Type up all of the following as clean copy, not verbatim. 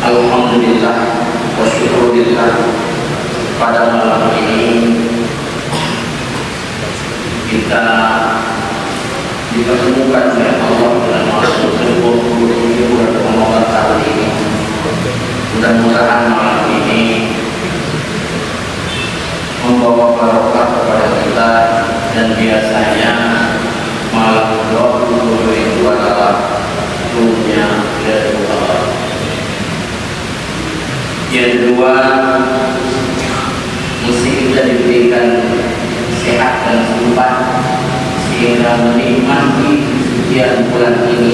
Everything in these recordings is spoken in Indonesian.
Alhamdulillah wa syukurillah, pada malam ini kita dipertemukan oleh Allah dengan masuk ke 20 bulan Ramadan tahun ini. Mudah-mudahan malam ini membawa barokah kepada kita, dan biasanya malam 20 itu adalah turunnya dari Allah. Yang kedua, mesti kita diberikan sehat dan sempat sehingga menikmati sekian bulan ini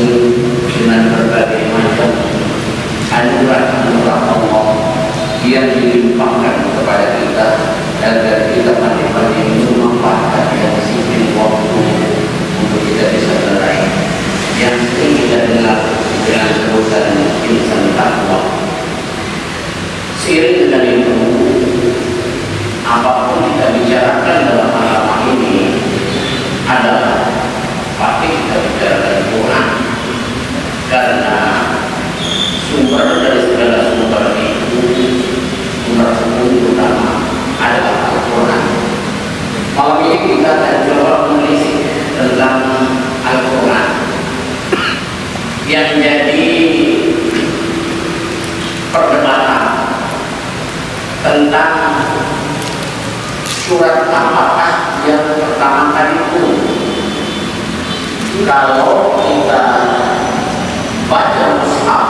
dengan berbagai macam anugerah Allah yang dilimpahkan kepada kita, agar kita pandai-pandai memanfaatkan dan disiplin waktu untuk kita bisa meraih yang sering kita dengar dengan sebutan insan takwa. Seiring dengan itu, apapun kita bicarakan dalam agama ini adalah pasti kita bicarakan Quran, karena sumber dari segala sumber itu, sumber utama adalah Al-Quran. Malam ini kita akan coba menelisik tentang Al-Quran yang jadi perdebatan tentang surat apakah yang pertama kali turun. Kalau kita baca mushaf,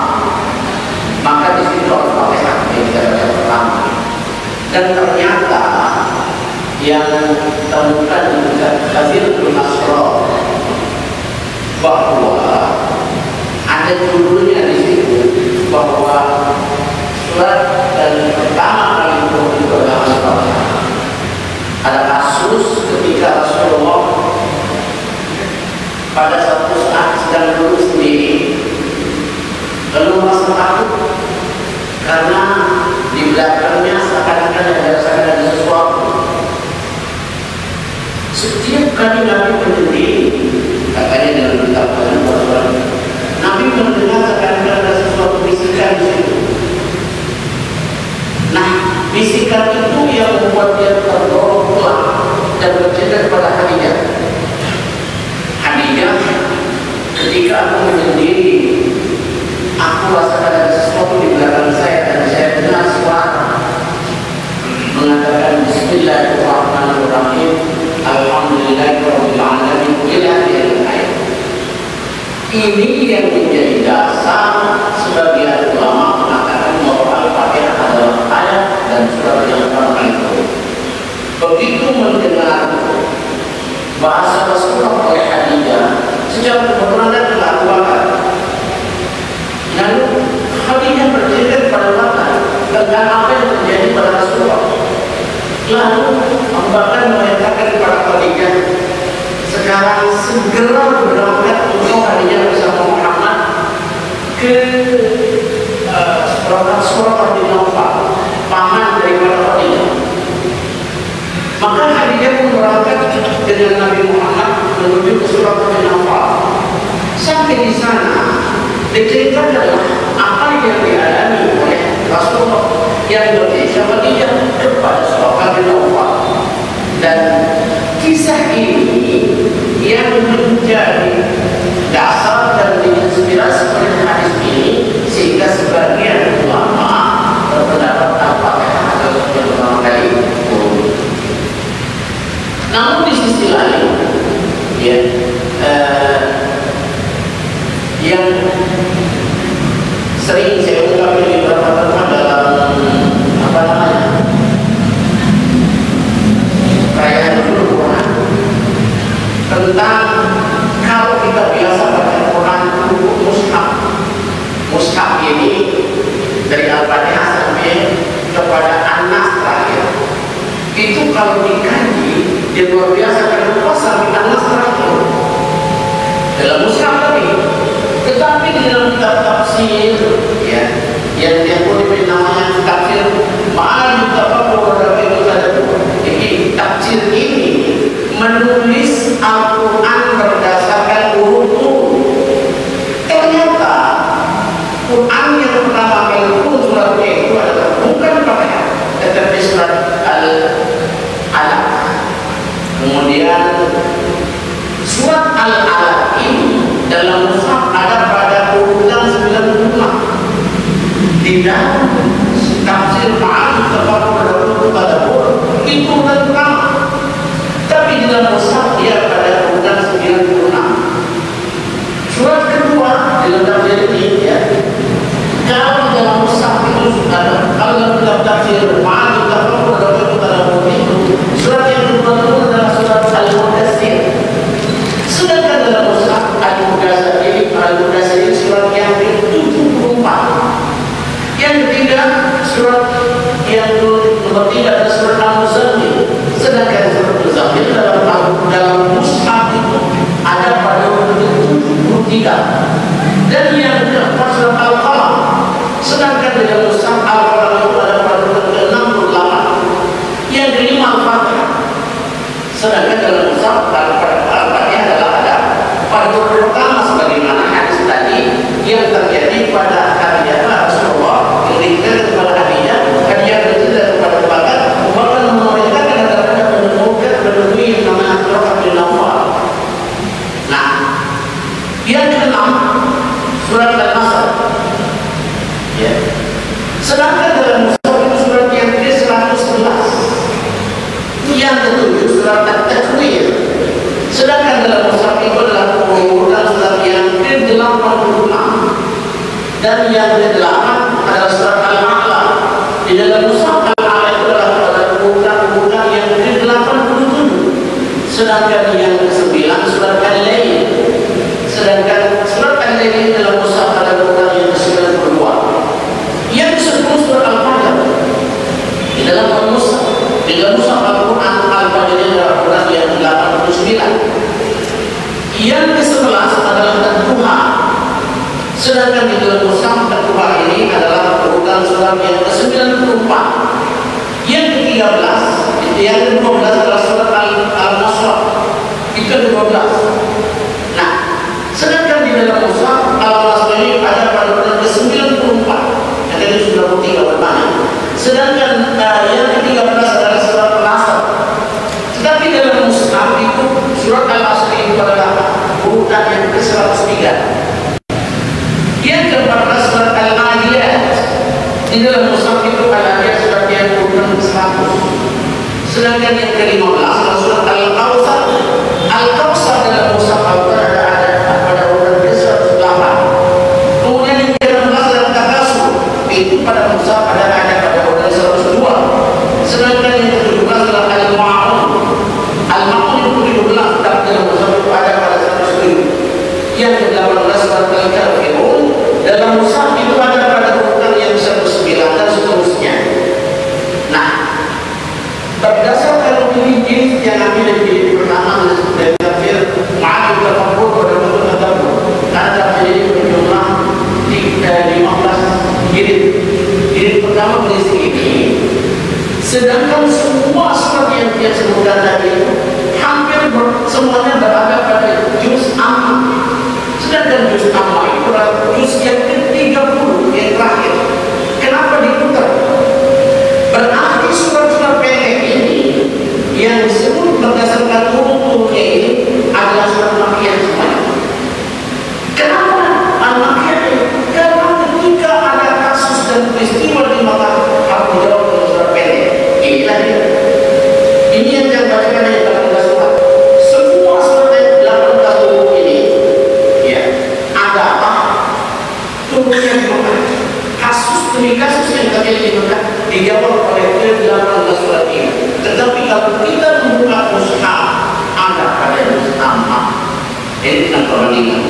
maka di situ Al-Fatihah yang baca pertama, dan ternyata yang temukan di Kathirul Asrar bahwa ada judulnya di situ bahwa surat dan pertama kali itu adalah Al-Fatihah. Ada kasus ketika Rasulullah pada suatu saat sedang duduk sendiri, lalu merasa takut karena di belakangnya seakan-akan ada sesuatu. Setiap kali Nabi menyendiri, katanya dalam kitab Al-Quran, Nabi mendengar seakan-akan ada sesuatu bisikan di situ. Nah, bisikan itu yang membuat dia terdorong pulang dan bercerita kepada Khadijah. Khadijah, ketika aku menyendiri, aku rasakan ada sesuatu di belakang saya, dan saya dengar suara mengatakan Bismillahirrahmanirrahim, Alhamdulillahirabbil alamin, ila akhir ayat. Ini yang menjadi dasar sebagian ulama mengatakan bahwa Al-Fatihah adalah ayat dan surat yang pertama itu. Begitu mendengar bahasa Rasulullah oleh Khadijah, secara kebetulan dan kelakuan, lalu Khadijah bercerita kepada Bahkan tentang apa yang terjadi pada Rasulullah. Lalu Bahkan menyatakan kepada Khadijah, sekarang segera berangkat untuk Khadijah bersama Muhammad ke Surah bin Nawfal, paman daripada Khadijah. Maka Khadijah pun berangkat dengan Nabi Muhammad menuju ke Surah bin Nawfal. Sampai di sana diceritakan apa yang dialami oleh Rasulullah yang berbisa Khadijah kepada Surah bin Nawfal. Dan kisah ini yang menjadi dasar dan diinspirasi oleh hadis sisi lain, ya, yang sering saya ungkapkan di beberapa tempat dalam apa namanya perayaan Quran, tentang kalau kita biasa baca Quran itu mushaf ini dari Al-Fatihah sampai kepada An-Nas terakhir, itu kalau dikaji dia luar biasa karena sampai An-Nas terakhir dalam mushaf tadi. Tetapi di dalam kitab tafsir, ya, yang boleh namanya tafsir ma'al tafakkur dan itu ada. Jadi tafsir ini menulis Al-Quran berdasarkan urut. Ternyata Quran yang pertama kali turun suratnya itu adalah bukan Fatihah, tetapi surat Al-Alaq. Kemudian surat Al-Alaq ini dalam mushaf ada pada urutan 95. Di dalam tafsir ma'al tafakkur dan itu urutan pertama. Tapi di dalam mushaf dia pada urutan 96. Surat kedua dalam tafsir ini, ya, kalau dalam mushaf itu sudah, kalau dalam tafsir ma'al tafakkur dan itu surat yang kedua itu adalah surat Al-Mudaththir. Sedangkan dalam mushaf Al-Mudaththir surat yang ke-74. Yang ketiga surat yang nomor 3 adalah surat Al-Muzammil. Sedangkan surat Al-Muzammil dalam mushaf itu ada pada urutan 73. Dan yang keempat surat Al-Qalam. Sedangkan dalam mushaf Al-Qalam itu ada pada urutan ke-68. Yang kelima Al-Fatihah. Sedangkan dalam mushaf Al-Fatihah adalah ada pada urutan pertama, sebagaimana hadis tadi yang terjadi pada Khadijah Rasulullah yang dikatakan kepada Khadijah bercerita kepada bakat bahkan memerintahkan agar menemui yang namanya Abdurrahman bin Nawfal. Nah, yang keenam surat Al-Nasr, ya. Sedangkan dalam mushaf itu surat yang ke-111. Yang ketujuh surat At-Takwir. Sedangkan dalam mushaf itu adalah urutan surat yang ke-86. Dan yang ke-8 adalah surat Al-A'la. Di dalam mushaf Al-A'la itu adalah pada urutan yang ke-87. Sedangkan yang ke-9 surat Al-Lail. Sedangkan surat Al-Lail dalam mushaf pada urutan yang ke-92. Yang ke-10 surat Al-Fajr. Di dalam mushaf Al-Quran Al-Fajr adalah urutan yang ke-89. Yang ke-11 adalah At-Duha. Sedangkan di dalam mushaf At-Duha ini adalah urutan surat yang ke-94. Yang ke-13, yang ke-12 adalah surat Al-Nasr. Itu ke-12. Nah, sedangkan di dalam mushaf Al-Nasr ini ada pada urutan ke-94. Yang tadi sudah 3 berbanyak. Sedangkan yang ke-13 adalah surat Al-Nasr. Tetapi dalam mushaf itu surat Al-Asr itu adalah urutan yang ke-103. Yang ke-14 surat Al-Adiyat. Di dalam mushaf itu Al-Adiyat surat yang urutan ke-100. Sedangkan yang ke-15 adalah surat Al-Kautsar. Al-Kautsar dalam mushaf Al-Quran ada pada urutan ke-108. Kemudian yang ke-16 adalah Takasur. Itu pada mushaf ada pada urutan 102. Sedangkan yang ke-17 adalah Al-Ma'un. Al-Ma'un itu 17, tapi dalam mushaf itu ada pada 107. Yang ke-18 surat Al-Kafirun. Dalam mushaf itu ada pada urutan yang 109 dan seterusnya. Nah, berdasarkan jenis yang ambil dari pertama dari tafsir ma'al tafakkur pada bentuk tadabbur, ada menjadi berjumlah 15 jilid. Jilid pertama berisi ini. Sedangkan semua surat yang dia sebutkan tadi hampir semuanya berada pada juz amma. Sedangkan juz amma itu adalah juz yang ke-30 yang terakhir. Kenapa diputar? Berarti surat-surat pendek ini yang disebut berdasarkan urut-urutnya ini adalah surat Makkiyah semuanya. Kenapa Al-Makkiyah? Karena ketika ada kasus dan peristiwa di Makkah harus dijawab dengan surat pendek. Inilah dia. Ini yang saya bacakan dari 18 surat. Ini tentang perbandingan.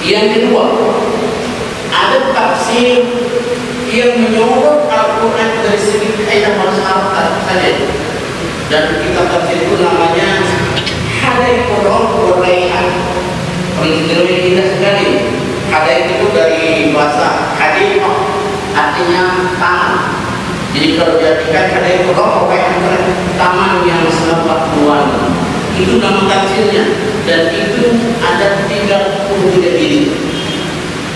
Yang kedua, ada tafsir yang menyorot Al-Quran dari segi kaidah bahasa saja. Dan kita tafsir itu namanya Hadaiqul Rabb Raihan. Pengertiannya indah sekali. Hadaiq itu dari bahasa hadaiq, artinya taman. Jadi kalau diartikan Hadaiqul Rabb Raihan, taman yang selepas bulan. Itu nama tafsirnya, dan itu ada 33 jilid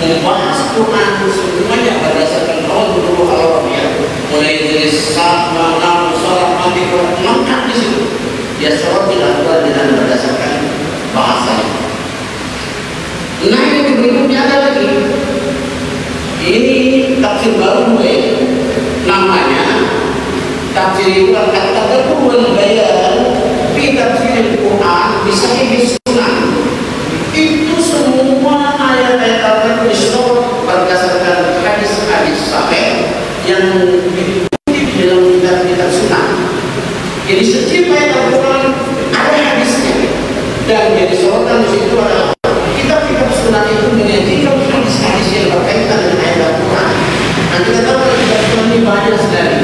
membahas Quran semuanya berdasarkan qaul Al-Arabiyah, mulai dari sama nama surah mati lengkap di situ. Dia surah dilakukan dengan berdasarkan bahasanya. Nah, yang berikutnya ada lagi. Ini tafsir baru namanya tafsir itu At-Tadabbur Bayan fi Tafsir Al-Quran bisa Sunnah. Itu semua ayat-ayat Al-Quran disorot berdasarkan hadis-hadis sahih yang dikutip dalam kitab-kitab sunnah. Jadi setiap ayat Al-Quran ada hadisnya, dan jadi sorotan di situ adalah kitab-kitab sunnah itu menyajikan hadis-hadis yang berkaitan dengan ayat Al-Quran. Dan kita tahu kitab sunnah ini banyak sekali.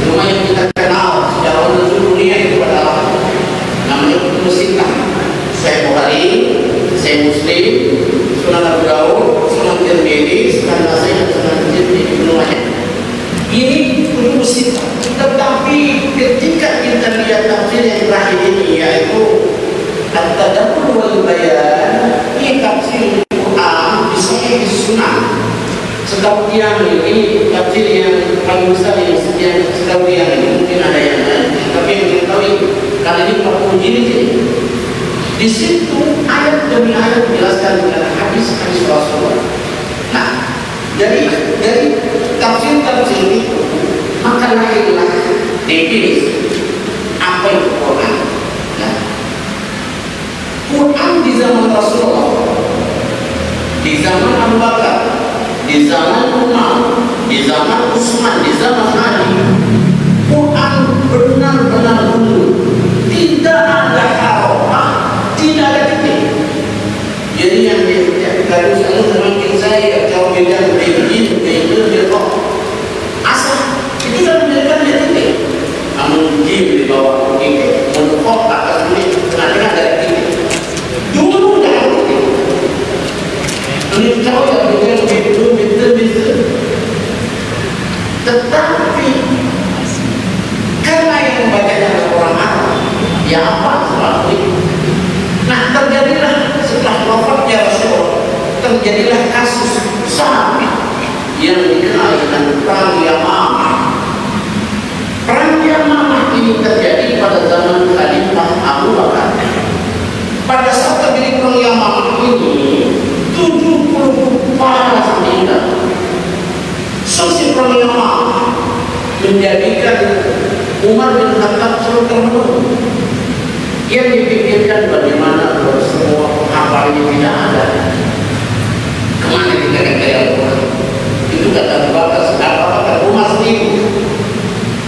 Cuma yang kita kenal secara umum dunia itu adalah namanya kutub sittah, Sahih Bukhari, Sahih Muslim, Sunan Abu Dawud, Sunan Tirmidzi, Sunan Nasai, dan Sunan Tirmidzi Ibnu Majah. Ini kutub sittah. Tetapi ketika kita lihat tafsir yang terakhir ini, yaitu At-Tadabbur wal Bayan, ini tafsir Quran bisa Sunnah. Setahu yang ini tafsir yang paling besar yang setahu yang ini, mungkin ada yang lain, tapi yang kita tahu kali ini 40 jilid. Di situ ayat demi ayat menjelaskan dengan hadis-hadis Rasulullah. Nah, dari tafsir itu maka lahirlah definisi apa itu Quran. Nah, Quran di zaman Rasulullah, di zaman Abu Bakar, di zaman Umar, di zaman Utsman, di zaman Ali, Quran benar-benar unggul. Tidak ada harofah, tidak ada titik. Jadi yang kalau semakin saya jauh beda itu asal itu kan menjadikan dia titik. Namun di bawah titik, menukok atas ini tengah-tengah dari titik. Dulu tidak ada titik. Ini tahu yang betul. Tetapi karena yang membacanya orang Arab, ya apa seperti itu. Nah, terjadilah setelah wafatnya Rasulullah, terjadilah kasus besar yang dikenal dengan Perang Yamamah. Perang Yamamah ini terjadi pada zaman Khalifah Abu Bakar. Pada saat terjadi Perang Yamamah ini, 70 kepala meninggal. Sosial Perang Yamamah menjadikan Umar bin Khattab termenung. Yang dipikirkan bagaimana kalau semua hafal ini tidak ada. Kemana kita kaya Al-Quran? Itu kata Abu Bakar, kata Umar sendiri.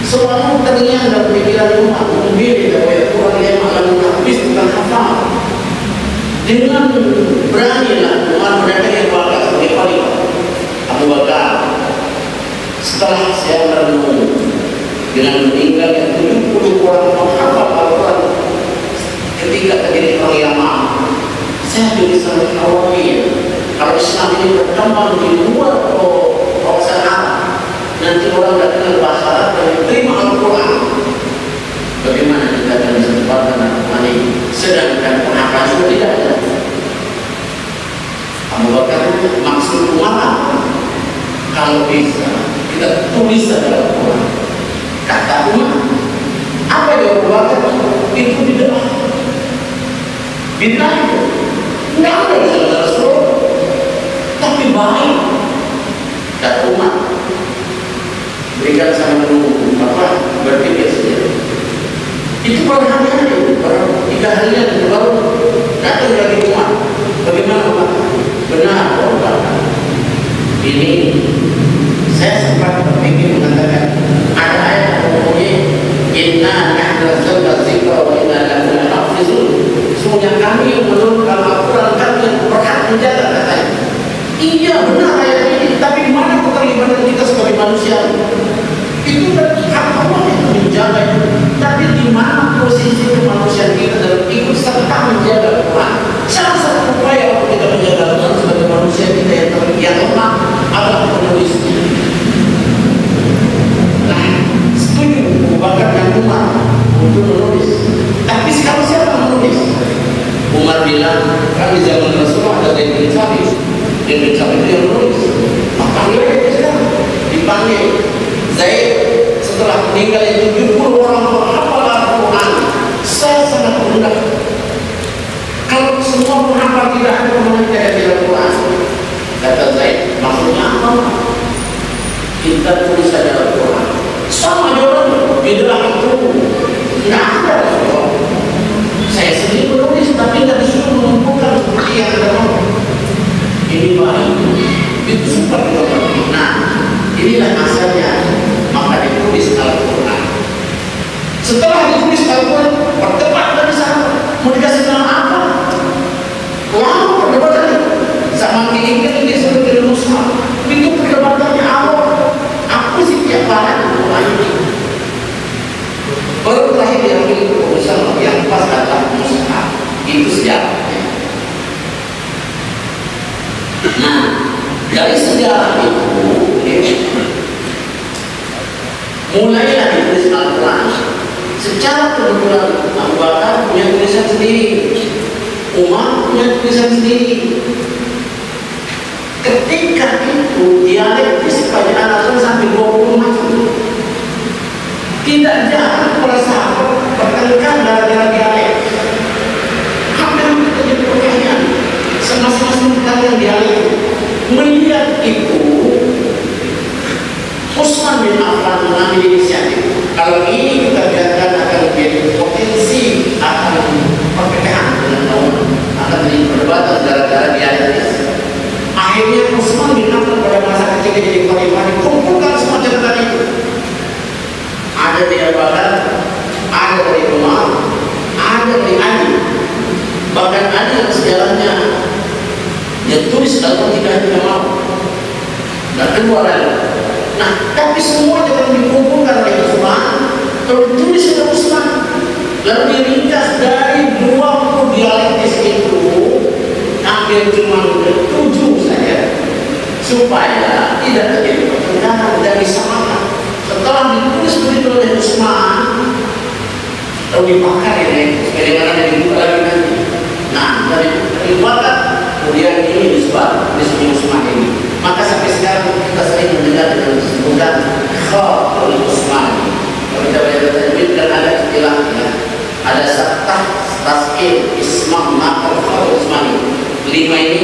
Semua terlihat dalam pikiran Umar, memilih bahwa Al-Quran yang akan habis bukan hafal. Dengan beranilah Umar mendatangi Abu Bakar sebagai khalifah. Abu Bakar, setelah saya merenung dengan meninggalnya 70 orang menghafal Al-Quran ketika terjadi Perang Yamamah, saya jadi sangat khawatir kalau Islam ini berkembang di luar kawasan Arab, nanti orang tidak kenal bahasa Arab dan terima Al-Quran. Bagaimana kita akan menyebarkan Al-Quran ini sedangkan penghafal sudah tidak ada? Abu Bakar maksud Umar, kalau bisa kita tulis dalam Al-Quran. Kata Umar, apa yang Abu Bakar itu tidak bid'ah itu tidak ada di dalam Rasul, tapi baik. Kata Umar, berikan sama dulu apa berpikir sendiri. Itu baru hari-hari, baru 3 harian baru datang dari Umar. Bagaimana Umar? Benar Umar. Ini saya sempat berpikir mengatakan ada ayat yang bunyi inna nahnu nazzalna dzikra wa inna lahu lahafizun. sesungguhnya kami yang menurunkan Al-Quran kami yang berhak menjaga, katanya. Iya benar ayat ini, tapi di mana keterlibatan kita sebagai manusia? Itu hak Allah yang menjaga itu. Tapi di mana posisi kemanusiaan kita dalam ikut serta menjaga Al-Quran? Salah satu upaya untuk kita menjaga Al-Quran sebagai manusia kita yang lemah adalah menulisnya. Nah, setuju bahkan yang Umar untuk menulis. Tapi sekarang siapa menulis? Umar bilang, kami zaman Rasulullah ada Zaid bin Thabit. Zaid bin Thabit itu yang menulis. Maka dia sekarang dipanggil Zaid setelah meninggal itu 70 orang menghafal Al-Quran. Saya sangat mudah. Kalau semua menghafal tidak ada kemana kita di Al-Quran. Kata Zaid, maksudnya apa? Kita tulis saja Al-Quran. Sama jawabannya, bidalah itu tidak ada Rasulullah. Saya sendiri menulis, tapi tidak disuruh mengumpulkan seperti yang ada mau. Ini baik, itu super jawaban. Nah, inilah asalnya. Maka ditulis Al-Quran. Setelah ditulis Al-Quran, berdebat dari sana. Mau dikasih nama apa? Lama perdebatannya. Sama diingat dia suruh dari Musa. Itu perdebatannya awal. Aku sih tiap hari Al-Quran ini. Baru terakhir yang ini keputusan yang pas adalah Musa. Itu sejarahnya. Nah, dari sejarah itu mulailah ditulis Al-Quran. Secara kebetulan Abu Bakar punya tulisan sendiri, Umar punya tulisan sendiri. Ketika itu dialektis kerajaan Rasul sampai 20 macam. Tidak jarang para sahabat bertengkar gara-gara dialek. Hampir terjadi perkelahian. Masing-masing kalian dialek. Melihat itu, Utsman bin Affan mengambil inisiatif. Kalau ini kita biarkan akan menjadi potensi akan perpecahan dengan kaum, akan menjadi perdebatan gara-gara dialektis. Akhirnya Utsman bin Affan pada masa ketika jadi khalifah dikumpulkan semua catatan itu. Ada dari Abu Bakar, ada dari Umar, ada dari Ali. Bahkan ada yang sejalannya dia tulis dalam tidak ada mau. Dan keluar lagi. Nah, tapi semua jangan dikumpulkan oleh Utsman, lalu ditulis oleh Utsman, lalu diringkas dari 20 dialektis itu, ambil cuma 7 saja, supaya tidak terjadi pertentangan dari sama. Setelah ditulis begitu oleh Utsman, lalu dipakai ini, sebagaimana yang dibuka lagi nanti. Nah, dari dibakar, kemudian ini disebar, disebut Utsman ini. Maka sampai sekarang kita sering mendengar dengan sebutan Khatul Utsmani. Kalau kita belajar tajwid kan ada istilahnya, ada saktah, taskil, ismam, nakal, Khatul Utsmani. 5 ini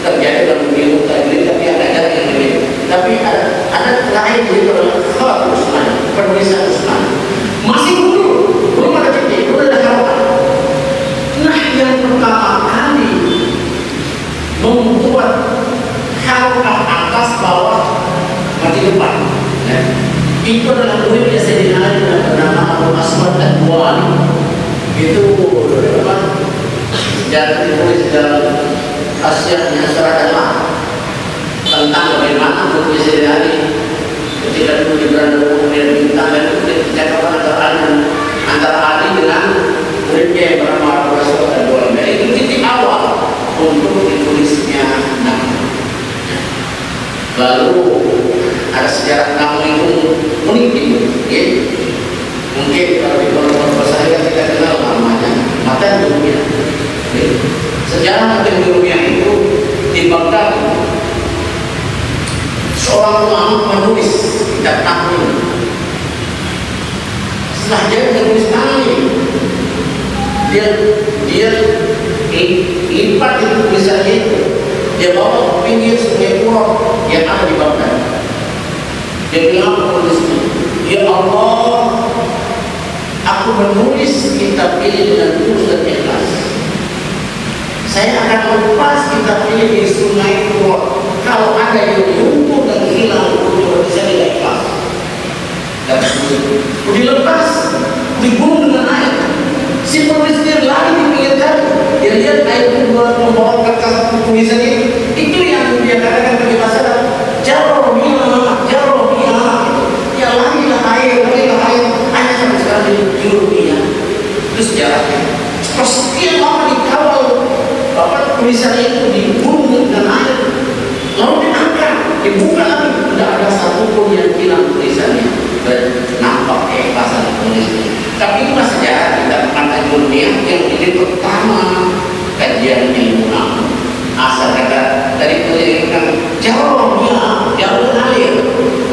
terjadi dalam ilmu tajwid, tapi ada yang berbeda. Tapi ada lain jadi Khatul Utsmani, penulisan Utsmani. Masih dulu, belum ada titik, belum ada harapan. Nah, yang pertama kali membuat harokah atas bawah mati depan, itu adalah murid yang saya dikenal dengan bernama Abu Aswad Ad-Duali. Itu apa? Sejarah ditulis dalam Asy'ariyah Syarah tentang bagaimana murid Sayyidina Ali ketika dulu di beranda kemudian bintang dan kemudian percakapan antara Ali dengan muridnya yang bernama Abu Aswad Ad-Duali. Dan itu titik awal untuk ditulisnya nama. Lalu ada sejarah nama itu unik, ya. Mungkin kalau di kelompok saya kita kenal namanya Matan Jurumiyah. Sejarah Matan Jurumiyah itu di Baghdad, seorang ulama menulis kitab tahmin. Setelah dia menulis tahmin, dia lipat itu tulisannya itu. Dia bawa ke pinggir sungai Furat yang ada di Baghdad. Dia bilang penulisnya, ya Allah, aku menulis kitab ini dengan tulus dan ikhlas. Saya akan lepas kitab ini di sungai Furat. Kalau ada yang lumpuh dan hilang, saya tidak ikhlas. Dan dilepas, dibunuh dengan air. Si penulis dia lari di pinggir kali, dia lihat air itu membawa kertas tulisan itu yang dia katakan bagi masalah jaromia, dia larilah air, hanya sampai sekarang di dunia. Itu sejarahnya. Sekian lama dikawal bapak tulisan itu dibunuh dengan air, lalu diangkat, dibuka lagi, tidak ada satupun yang hilang tulisannya. Nampak keikhlasan penulisnya. Tapi itu masih sejarah kita mengatakan dunia yang ini pertama kajian ilmu nahu. Asal kata dari pendidikan jauh alir,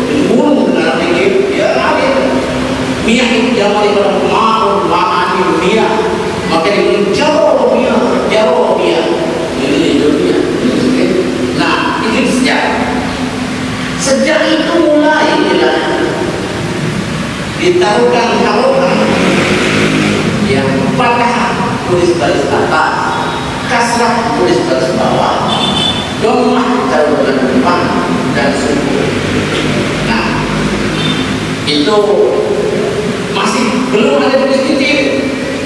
dibunuh dengan pikir dia alir. Miyah itu jauh daripada ma'ani miyah, maka dibunuh jauh miyah. Ini dunia. Nah, itu sejarah. Sejak itu mulai ditaruhkan harokat yang patah tulis baris atas, kasrah tulis baris bawah, domah taruh dengan depan dan sukun. Nah, itu masih belum ada tulis titik.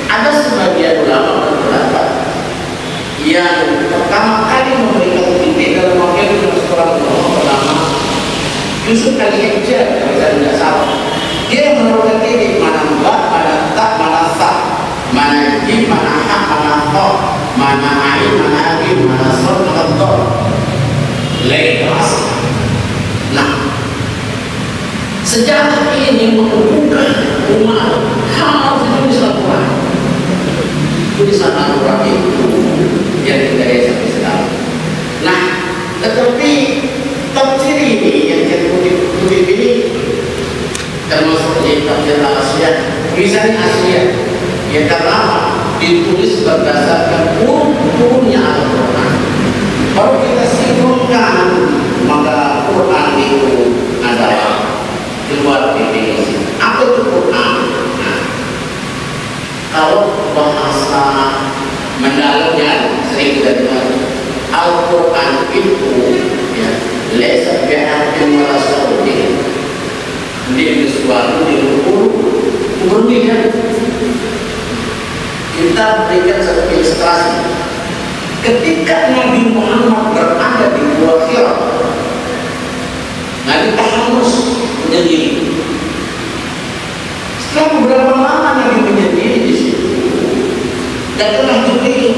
Ada sebagian ulama berpendapat yang pertama kali memberikan titik dalam wakil seorang ulama pertama Yusuf Al-Hijjah, kalau saya tidak salah. Dia menurunkan titik mana ba, mana ta, mana sa, mana jim, mana ha, mana tha, mana ain, mana mim, mana sad, mana dha. Lepas. Nah, sejarah ini menunjukkan umat harus ditulis Al-Quran. Tulisan Al-Quran itu yang kita lihat sampai sekarang. Nah, tetapi tafsir ini yang saya kutip ini termasuk di tafsir Al-Asyad, tulisan Asyad yang terlama ditulis berdasarkan turunnya Al-Quran. Kalau kita sinkronkan, maka Quran itu adalah keluar definisi. Apa itu Quran? Nah, kalau bahasa mendalamnya sering kita dengar, Al-Quran itu ya, laisa bi'atin wala sawtin. Ini sesuatu di umurnya. Kita berikan satu ilustrasi. Ketika Nabi Muhammad berada di Gua Hira, Nabi tahamus menyendiri. Setelah beberapa lama Nabi menyendiri di situ, datanglah Jibril.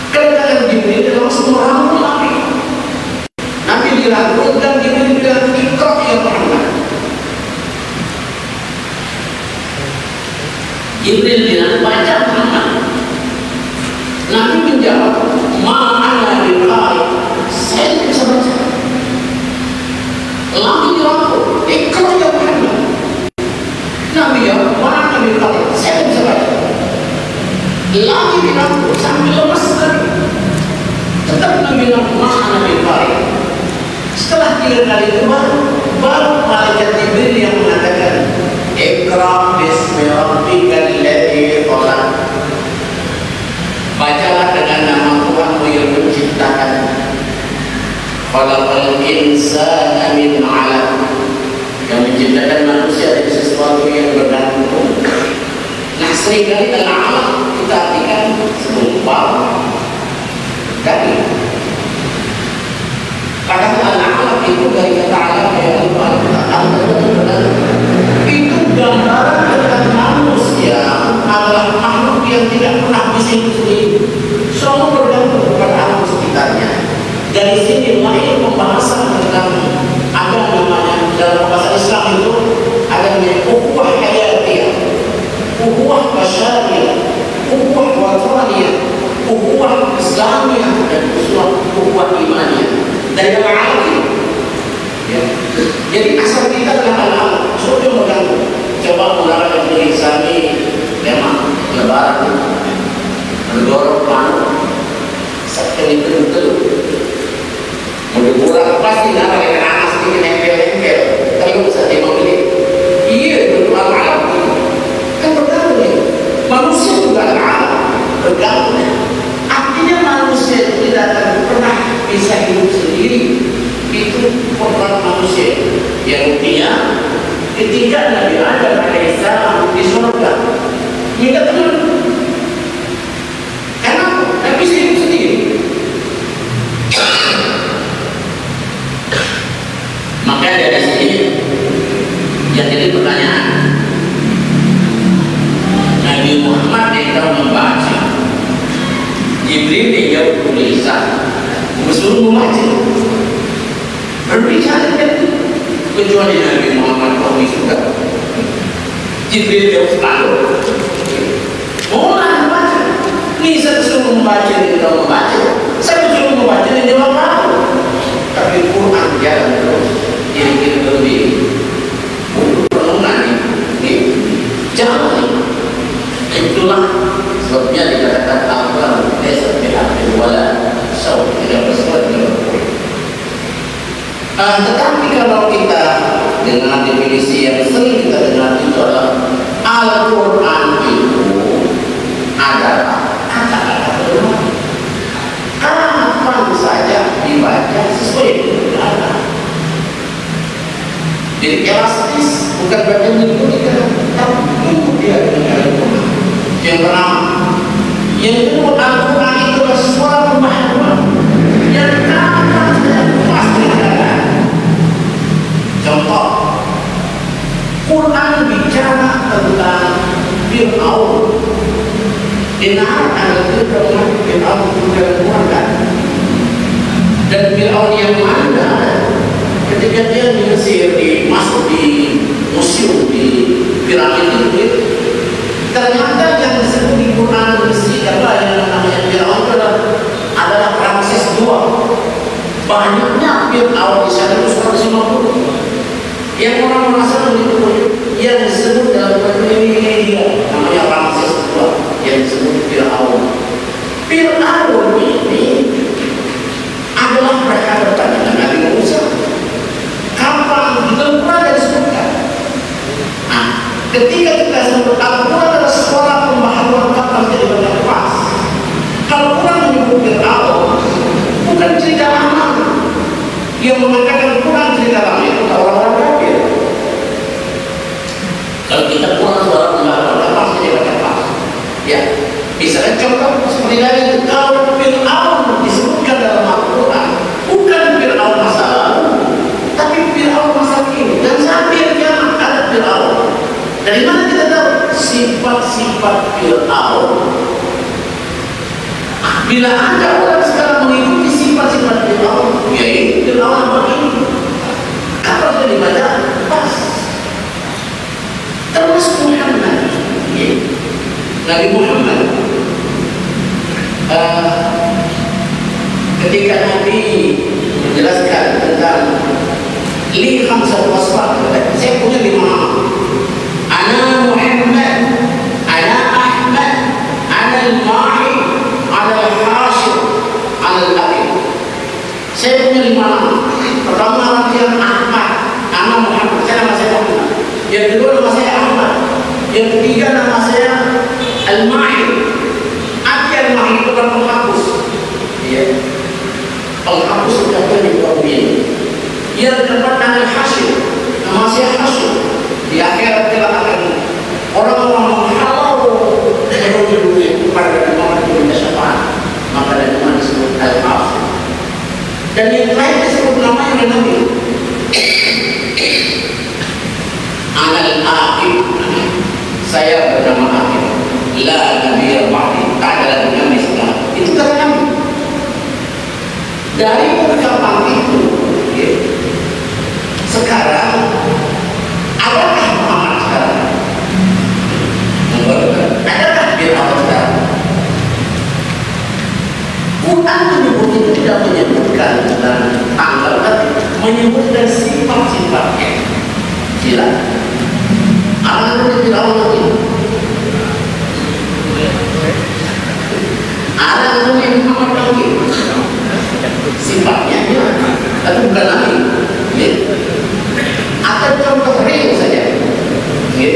Kedatangan Jibril langsung merangkul Nabi. Nabi dirangkul dan Jibril bilang, "Iqra ya Muhammad." Jibril bilang, "Baca Muhammad." Nabi menjawab, "Ma'ana biqari." Saya tidak bisa baca. Lalu dirangkul, "Iqra ya Muhammad." Nabi jawab, "Ma'ana biqari." Saya tidak bisa baca. Lagi dirangkul sambil lemas lagi. Tetap Nabi bilang, "Ma'ana biqari." Setelah 3 kali keluar, baru malaikat Jibril yang mengatakan, "Iqra bismi rabbikal ladzi khalaq." Bacalah dengan nama Tuhanmu yang menciptakan. Khalaqal insana min 'alaq. Yang menciptakan manusia dari sesuatu yang bergantung. Nah, seringkali dalam alam kita artikan segumpal daging. Padahal alam itu dari kata alam yang itu gambaran tentang manusia adalah makhluk yang tidak pernah bisa hidup sendiri, selalu bergantung kepada alam sekitarnya. Dari sini lahir pembahasan tentang ada namanya dalam bahasa Islam itu ada namanya ukhuwah hayatiyah, ukhuwah basyariyah, ukhuwah wataniyah, ukhuwah islamiyah, dan ukhuwah imaniyah. Dari dalam alam ini, ya. Jadi asal kita adalah alam, sudah mengganggu. Coba menggunakan dunia Islami, memang lebaran, mendorong panu, sekali itu, mudah kurang pasti nggak pakai kerana sedikit nempel, tapi bisa dimiliki. Iya, bentuk alam kan bergabung ya. Manusia juga alam bergabung. Artinya manusia itu tidak akan pernah bisa hidup sendiri. Itu program manusia yang buktinya ketika Nabi Adam alaihissalam di surga, Jibril dia tulisan, suruh membaca. Berbicara kan, kecuali Nabi Muhammad kami sudah. Jibril dia selalu. Orang membaca. Ini saya suruh membaca, dia tidak membaca. Saya suruh membaca, dia tidak mau. Tapi Quran jalan terus. Jadi kita lebih renungan ini. Jangan ini. Itulah sebabnya dikatakan Al-Quran desa bihaqqin wala saw, tidak bersuara dengan Al-Quran. Tetapi kalau kita dengan definisi yang sering kita dengar itu adalah Al-Quran itu adalah kata-kata Tuhan. Kapan saja dibaca sesuai dengan Allah. Jadi elastis, bukan baca mengikuti, tapi mengikuti dengan Al-Quran. Yang pertama, yang kedua, Al-Quran itu adalah suara pemahaman yang kapan saja pasti ada. Contoh, Quran bicara tentang Fir'aun. Dinar ada Fir'aun dalam Quran kan? Dan Fir'aun yang mana? Ketika dia di Mesir, masuk di museum di piramid itu, ternyata yang disebut di Quran Mesir adalah yang namanya Fir'aun adalah Ramses II. Banyaknya Fir'aun di sana itu 150. Yang orang merasa itu yang disebut dalam Quran ini dia namanya Ramses II, yang disebut Fir'aun. Fir'aun ini adalah berhadapan dengan Nabi Musa. Kapan di dalam Quran yang disebutkan? Nah, ketika kita sebut Al-Quran adalah suara pembaharuan kapan jadi banyak pas. Kalau Quran menyebut Fir'aun, bukan cerita lama. Yang mengatakan Quran cerita lama itu orang-orang kafir. Kalau kita Quran suara pembaharuan kapan jadi banyak pas. Ya, misalnya contoh seperti tadi, kalau Fir'aun disebutkan dalam Al-Quran, bukan Fir'aun masa lalu, tapi Fir'aun masa kini. Dan sampai kiamat ada Fir'aun. Dari mana kita tahu sifat-sifat Fir'aun? Bila ada orang sekarang mengikuti sifat-sifat Fir'aun, yaitu Fir'aun begini, kapan sudah dibaca? Pas. Termasuk Muhammad, Nabi Muhammad. Ketika Nabi menjelaskan tentang li khamsat wasfat, saya punya 5 nama. Ana Muhammad, ana Ahmad, ana al-Mahi, ana al-Hashir, ana al-Aqib. Saya punya 5 nama. Pertama nama saya Ahmad, nama Muhammad, saya nama saya Muhammad. Yang kedua nama saya Ahmad. Yang ketiga nama saya Al-Mahi. Arti Al-Mahi itu kan penghapus. Ya. Penghapus ucapan di bawah ini. Yang keempat Al-Hashir. Nama saya Hashir. Di akhirat kelak akan orang-orang menghalau menuju kepada Muhammad bin Syafaat. Maka dari mana disebut Al-Hashir. Dan yang lain disebut namanya Nabi. Al-Aqib. Saya bernama Aqib. La Nabi Al-Mahdi. Tak ada lagi Nabi setelah. Itu kata kami. Dari ucapan itu, ya, sekarang apakah Muhammad sekarang? Adakah Fir'aun sekarang? Quran menyebutnya tidak menyebutkan tentang tanggal, tapi menyebutkan sifat-sifatnya. Silakan. Apa namanya Fir'aun lagi? Ada namanya Muhammad lagi. Sifatnya, tapi bukan lagi. Ya. Akan contoh real saja. Ya.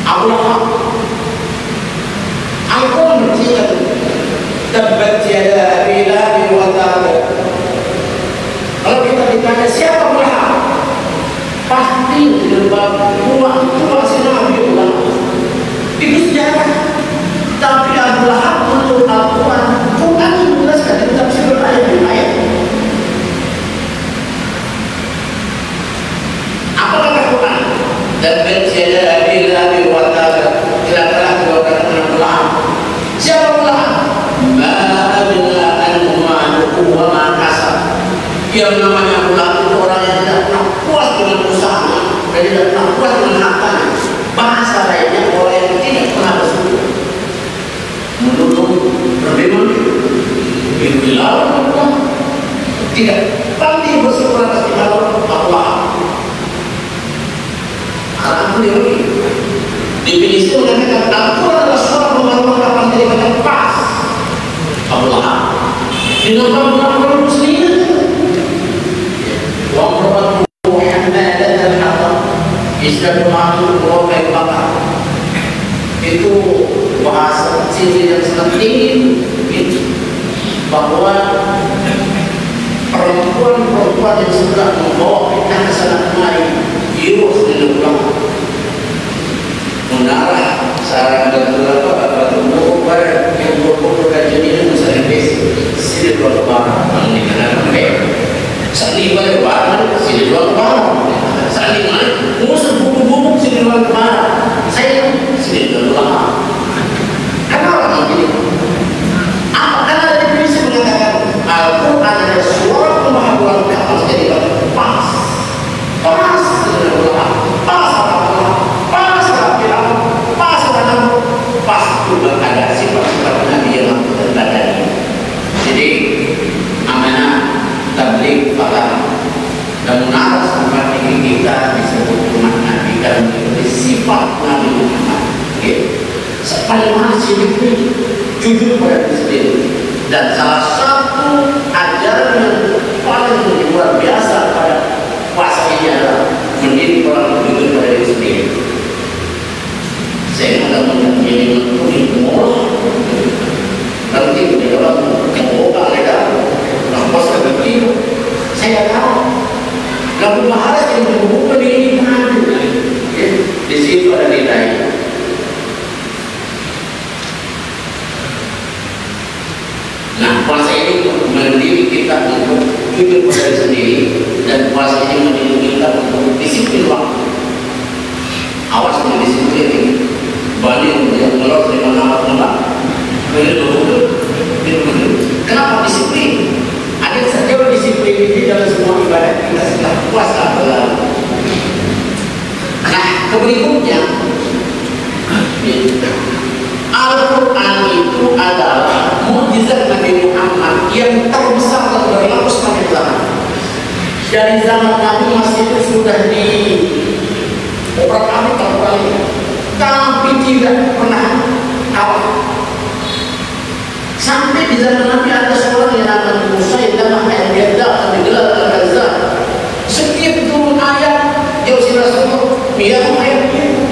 Abraham. Al-Quran bercerita tabbat yada abi lahabin wa tab. Kalau kita ditanya siapa Abraham, pasti tua si Nabi Allah. Itu sejarah. Tapi Abraham menurut Al-Quran, Quran menjelaskan di tafsir ayat-ayat. Apa kata Quran? Dan berjaya bila diwakil, tidak telah diwakilkan Abraham. Siapa Yang namanya ulama itu orang yang tidak pernah puas dengan usahanya dan tidak pernah puas dengan hartanya. Bahasa lainnya orang yang tidak pernah bersyukur. Menutup berbeda bilang tidak pandai bersyukur atas nikmat Allah. Karena aku ini definisi mengatakan Al-Quran adalah suara pembaruan dari kata pas Allah dengan pembaruan muslim wa qur'an Muhammad al-haram istilah makhluk wa bakar itu bahasa ciri yang sangat tinggi bahwa perempuan yang sudah membawa fitnah ke sana kemari virus di ulama mengarah sarang dan beberapa tumbuh pada yang berkumpul kajian ini misalnya sini dua lebaran mengenai mereka sani pada lebaran sini dua lebaran sani mana musuh bubuk sini dua lebaran saya sini dua lebaran karena orang ini apa karena ada definisi mengatakan Al-Quran adalah suara pembaharuan kapal jadi pas dengan ulama pas juga ada sifat-sifat Nabi yang terbatas. Jadi amanah tabligh faham dan munaras tempat ini kita disebut umat Nabi dan mengikuti sifat Nabi Muhammad. Paling masih itu jujur pada diri sendiri dan salah satu ajaran yang paling luar biasa pada puasa ini adalah mendidik orang jujur pada diri sendiri. Saya tidak menjadi menteri murah nanti di dalam kebuka legal lepas kebetulan saya tahu lagu bahasa yang membuka diri mana di situ ada nilai. Nah puasa ini mendidik kita untuk jujur pada diri sendiri dan puasa ini mendidik kita untuk disiplin waktu. Awas dengan disiplin ini. Balik yang melot dengan nama kenapa disiplin? Ada saja disiplin ini dalam semua ibadat kita setelah puasa berlalu. Nah, berikutnya Al-Quran itu adalah mukjizat Nabi Muhammad yang terbesar dan berlaku sampai zaman. Dari zaman Nabi masih itu sudah di operasi kali tapi tidak pernah kalah. Sampai di zaman Nabi ada seorang yang namanya Musailamah al-Kadzdzab digelar al-Kadzdzab. Setiap turun ayat jauh si Rasulullah biar ayat itu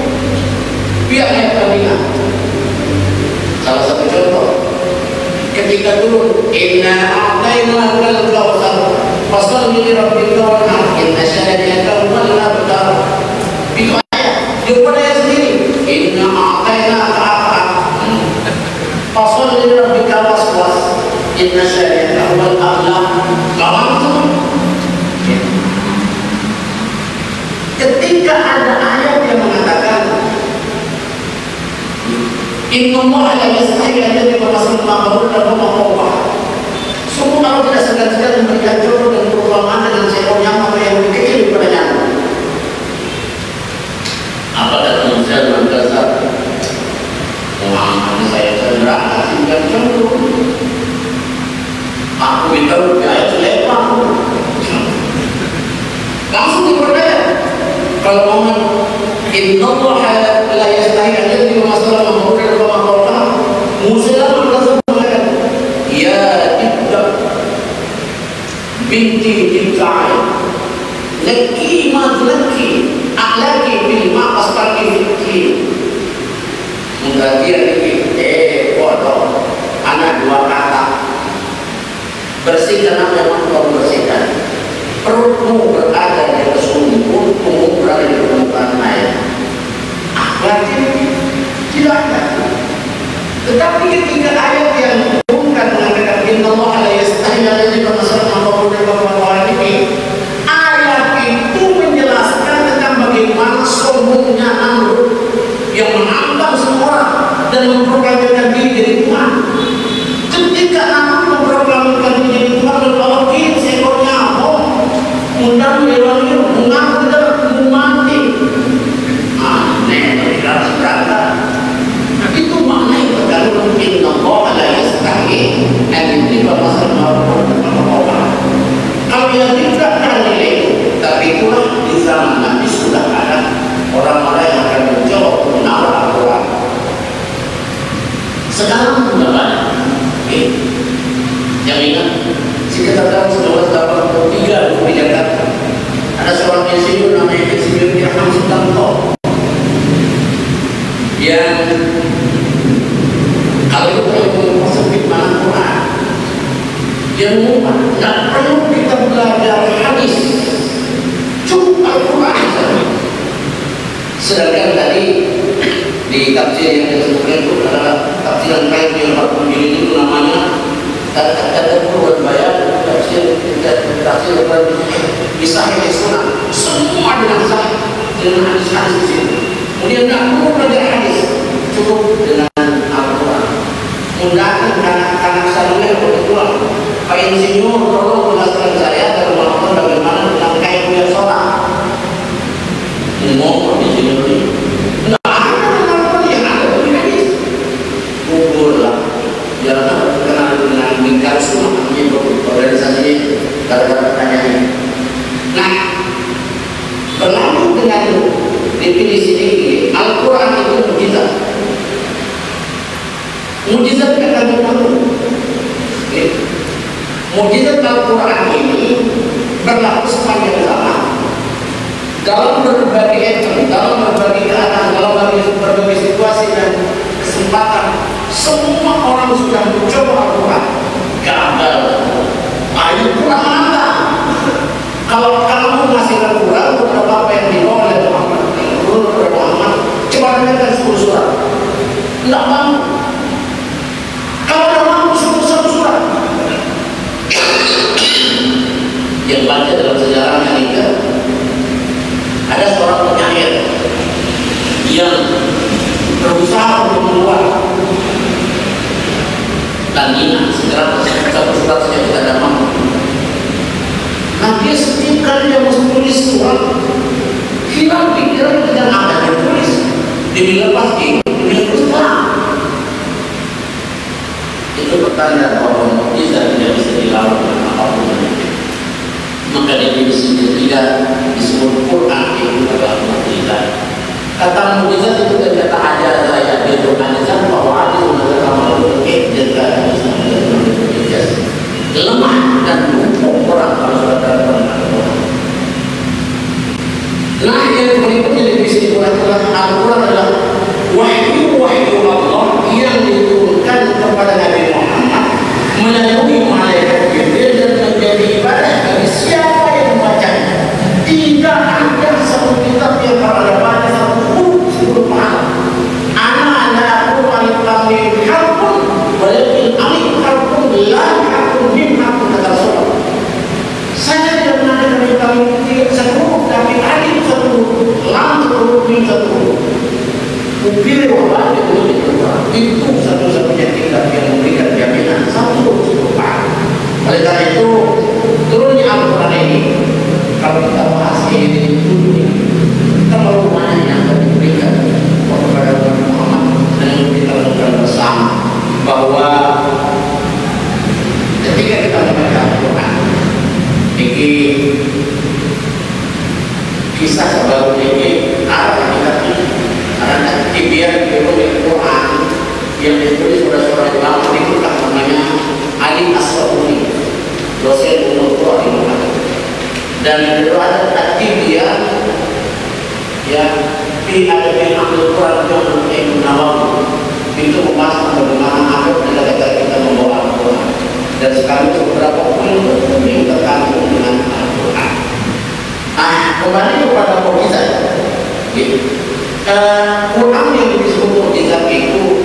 biar ayat kami. Salah satu contoh ketika turun inna a'tainaka al-kautsar fasholli li rabbika wanhar inna syani'aka huwal abtar. Itu ayat jawaban ayat sendiri inna a'tainaka fasholli li rabbika waswas inna syani'aka huwal abtar. Kawan itu ketika ada ayat yang mengatakan inna Allah la yastahi an yadriba masalan ma'ruf dan ma'ruf. Sungguh kalau tidak segan-segan memberikan contoh dan perumpamaan dengan seekor nyamuk yang lebih kecil daripada nyamuk. Apa kata manusia dalam dasar? Muhammad saya sederhana kasihkan contoh. Aku minta ayat selepas. Langsung dipercaya. Kalau Muhammad inna Allah la yastahi an yadriba masalan ma'ruf dan ma'ruf. Musailamah langsung mengatakan ya binti Jil'ai laki madlaki ahlaki bil ma'astaki fikri menggantian ini bodoh anak dua kata bersihkan apa yang kau bersihkan. Perutmu berada di atas sumur, perutmu berada di permukaan air. Berarti tidak ada. Tetapi ketika ayat yang bukan mengatakan inna Allah la yastahi an yadriba masalan ma'ruf dan ma'ruf ini, ayat itu menjelaskan tentang bagaimana sombongnya Namrud yang menantang semua dan memproklamirkan diri jadi Tuhan. Ketika Namrud memproklamirkan diri jadi Tuhan dan Allah seekor nyamuk Sekarang sudah banyak. Yang ingat sekitar tahun 1983 di Jakarta ada seorang insinyur namanya Insinyur Ilham Sutanto yang kalau itu kalau sempit mana Quran dia mengubah tidak perlu kita belajar hadis, cukup Al-Quran saja. Sedangkan tadi di tafsir yang disebutkan itu adalah tafsiran kain yang 40 jilid itu namanya ada perubahan bayar tafsir bisa hadis sunnah semua dengan sahih dengan hadis-hadis di sini. Kemudian tidak perlu belajar hadis, cukup dengan Al-Quran. Mudahkan kanak-kanak saya berkeluar. Pak Insinyur tolong menjelaskan saya dalam melakukan bagaimana dengan kain punya sholat. Ngomong di sini nggak ada apa yang ada di hadis. Kubur lah, jangan kenal dengan lingkar sunnah itu organisasi gara-gara pertanyaan. Nah, berlanjut dengan definisi ini, Al-Quran itu mujizat. Mujizat kata betul. Mujizat Al-Quran ini berlaku sepanjang zaman dalam berbagai keadaan, dalam berbagai situasi dan kesempatan. Semua orang sudah mencoba Al-Quran, gagal. Ayo kurang mantap. Kalau kamu masih Al-Quran, beberapa apa yang dibawa oleh Muhammad, coba dengarkan 10 surat. Tidak mampu. Kalau tidak mampu 10 surat, yang baca dalam sejarah Amerika ada seorang penyair yang berusaha untuk membuat dan ingat segera satu surat saja kita tidak mampu. Nah dia setiap kali dia mau tulis surat hilang pikiran dengan apa yang dia tulis, dibilang pasti dibilang terus terang. Itu pertanda bahwa mukjizat tidak bisa dilakukan apapun. Maka definisi ketiga disebut Quran itu adalah mukjizat. Kata mukjizat itu dari kata aja saya itu anjazat bahwa ada sunnah malu jaga lemah dan lumpuh orang kalau sudah dalam Al-Quran. Nah yang berikutnya definisi Al-Quran adalah wahyu Allah yang diturunkan kepada Nabi Muhammad melalui malaikat Jibril dan menjadi ibadah bagi siapa yang membacanya. Tidak ada satu kitab yang pada baca satu huruf sebelum pahala. Ana aku alif lam mim harfun walakin alif harfun lam harfun mim harfun kata Rasulullah. Saya tidak mengajar alif lam mim satu huruf, tapi alif satu huruf, lam satu huruf, mim satu huruf. Upil wabah itu satu-satunya kitab yang memberikan jaminan satu huruf pahala. Oleh karena itu turunnya Al-Quran ini, kalau kita bahas ini kita perlu banyak yang akan diberikan kepada Nabi Muhammad dan kita lakukan bersama bahwa ketika kita membaca Al-Quran ini kisah sebaru ini arah kita ini karena biar di Quran yang ditulis oleh seorang ulama di kitab namanya Ali As-Sabuni, dosen umur tua di Mekah. Dan yang kedua ada At-Tibyan yang ada di Al-Quran yang Ibn Nawawi itu membahas bagaimana Arab dan negara kita membawa Al-Quran dan sekaligus beberapa ilmu yang terkandung dengan Al-Quran. Nah, kembali kepada mukjizat. Quran yang disebut mukjizat itu,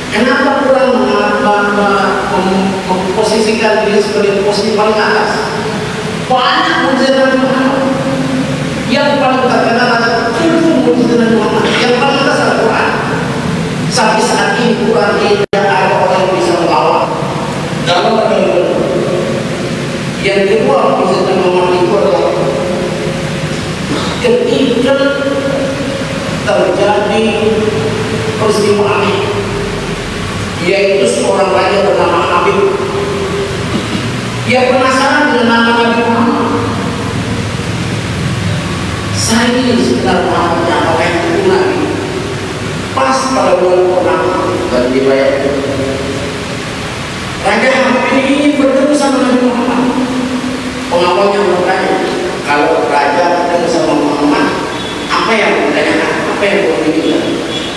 kenapa Quran memposisikan diri sebagai posisi paling atas? Banyak mukjizat Nabi Muhammad. Yang paling terkenal adalah mukjizat Nabi Muhammad. Yang paling atas adalah Quran. Sampai saat ini Quran tidak ada orang yang bisa melawan dalam berbagai. Yang kedua mukjizat Nabi Muhammad itu adalah ketika terjadi peristiwa aneh, yaitu seorang raja bernama Habib yang penasaran dengan nama Nabi Muhammad. Saya ini sebenarnya Muhammadnya apa yang itu Nabi. Pas pada bulan purnama riwayat itu. Raja Habib ini ingin bertemu sama Nabi Muhammad. Pengawalnya bertanya, kalau raja bertemu sama Muhammad, apa yang bertanya? Apa yang bertanya?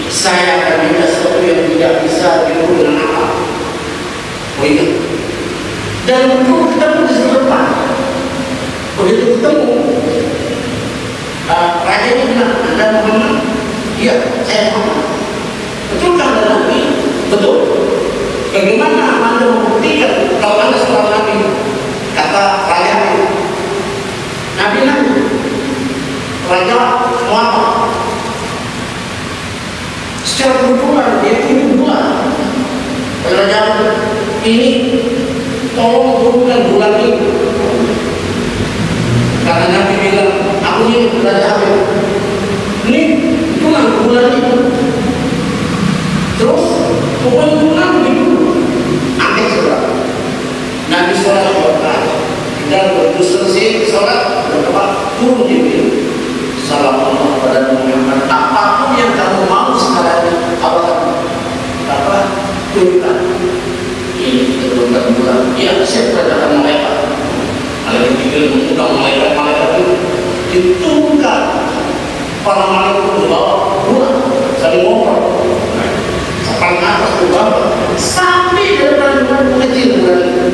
Saya akan minta sesuatu yang tidak bisa diukur dengan akal. Ingat. Dan betul ketemu di depan. Begitu ketemu, raja ini bilang, Anda Muhammad? Iya, saya Muhammad. Betulkah Anda Nabi? Betul. Bagaimana Anda membuktikan kalau Anda seorang Nabi? Kata raja itu. Nabi nanya, raja Muhammad. Secara kebetulan dia ini bulan. Raja ini tolong turunkan bulan ini. Karena Nabi bilang, aku ini Raja Habib. Ini turun bulan itu. Terus pokoknya bulan itu aneh sebelah. Nabi sholat dan begitu selesai sholat turun Jibril. Salam Allah pada Muhammad. Apapun yang kamu mau sekarang apa turunkan. Ini turunkan bulan. Ya, saya perintahkan malaikat. Malaikat Jibril mengundang malaikat itu diturunkan. Para malaikat itu bawa bulan saling ngobrol. Sampai atas ke bawah sampai depan bulan kecil bulan itu.